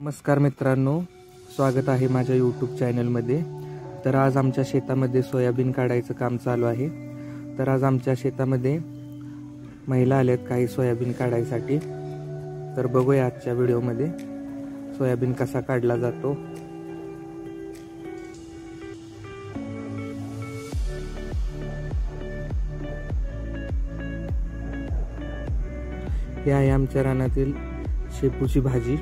नमस्कार मित्रांनो, स्वागत आहे माझ्या यूट्यूब चॅनलमध्ये। तर आज आमच्या शेतामध्ये सोयाबीन काढायचं काम चालू आहे। तर आज आमच्या शेतामध्ये महिला आल्यात काही सोयाबीन काढायसाठी। तर बघूया आजच्या व्हिडिओमध्ये सोयाबीन कसा काढला जातो। ही आहे आमच्या रानातील शेपूची भाजी।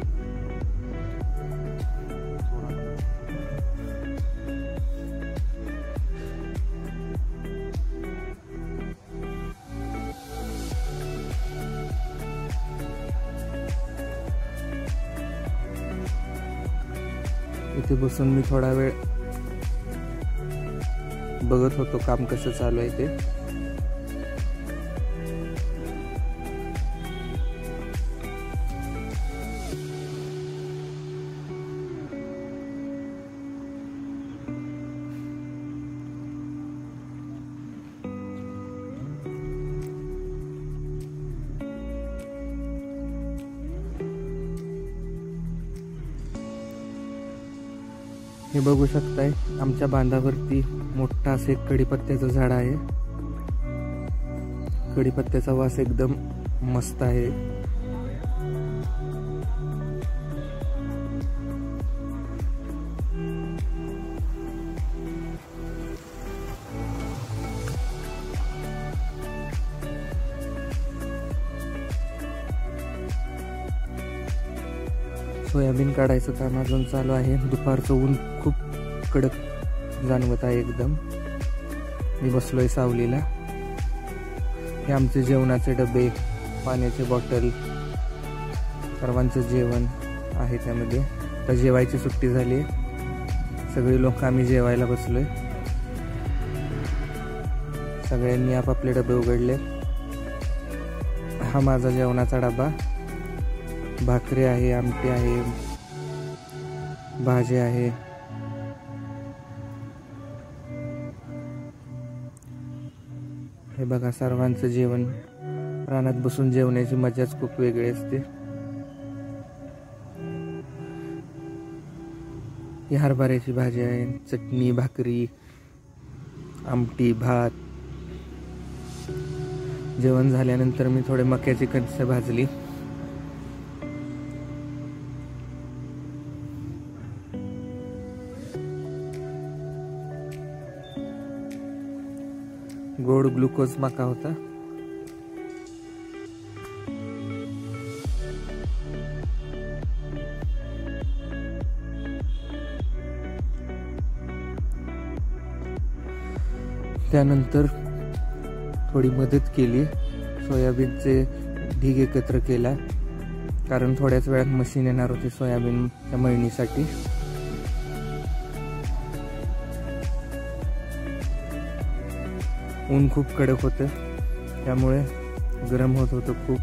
इथे बसून मी थोडा वेळ बघत होतो काम कसं चालू आहे ते। हे बघू शकताय, आमच्या बांधावरती मोठा असे कढीपत्त्याचं झाड आहे। कढीपत्त्याचा वास एकदम मस्त आहे। सोयाबीन काढायचं काम अजून चालू आहे। दुपारचं ऊन खूप कडक जाणवत आहे एकदम। मी बसलोय सावलीला। हे आमचे जेवणाचे डबे, पाण्याचे बॉटल, सर्वांचं जेवण आहे त्यामध्ये। तर जेवायची सुट्टी झाली, सगळे लोक आम्ही जेवायला बसलोय। सगळ्यांनी आपापले डबे उघडले। हा माझा जेवणाचा डबा। भाकरी आहे, आमटी आहे, भाजी आहे। हे बघा सर्वांचं जेवण। रानात बसून जेवण्याची मजाच खूप वेगळी असते। ही हरभऱ्याची भाजी आहे, चटणी, भाकरी, आमटी, भात। जेवण झाल्यानंतर मी थोडे मक्याची कणसं भाजली। गोड ग्लुकोज मका होता। त्यानंतर थोडी मदत केली, सोयाबीनचे ढीग एकत्र केला, कारण थोड्याच वेळात मशीन येणार होती सोयाबीनच्या मळणीसाठी। ऊन खूप कडक होतं, त्यामुळे गरम होत होतं खूप।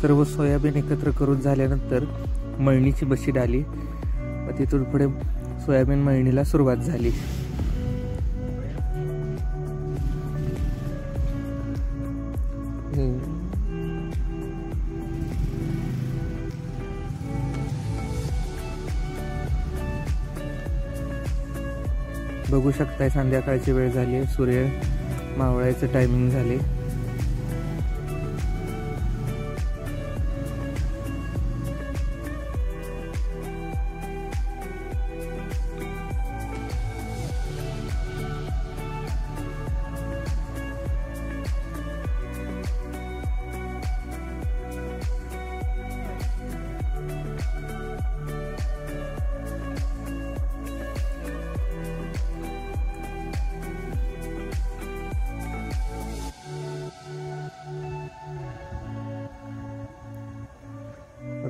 सर्व सोयाबीन एकत्र करून झाल्यानंतर मळणीची बशीड आली व तिथून पुढे सोयाबीन मळणीला सुरुवात झाली। बघू शकताय, संध्याकाळची वेळ झाली, सूर्य मावळायचं टायमिंग झाले।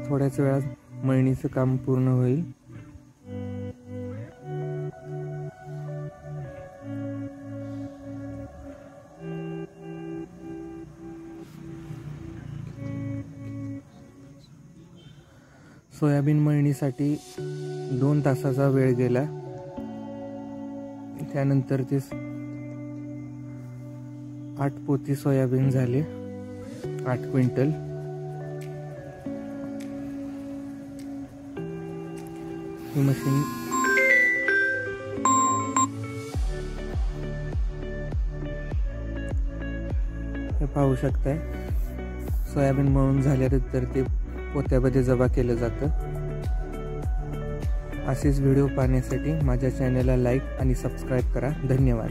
थोड्याच वेळात मळणीचं काम पूर्ण होईल। सोयाबीन मळणीसाठी 2 तासाचा वेळ गेला. त्यानंतर ते 8 पोती सोयाबीन झाले, 8 क्विंटल. ही मशीन हे पाहू शकताय. सोयाबीन मळून झाल्यानंतर ते पोत्यामध्ये जमा केलं जातं. असेच व्हिडिओ पाहण्यासाठी माझ्या चॅनलला लाईक आणि सबस्क्राईब करा. धन्यवाद.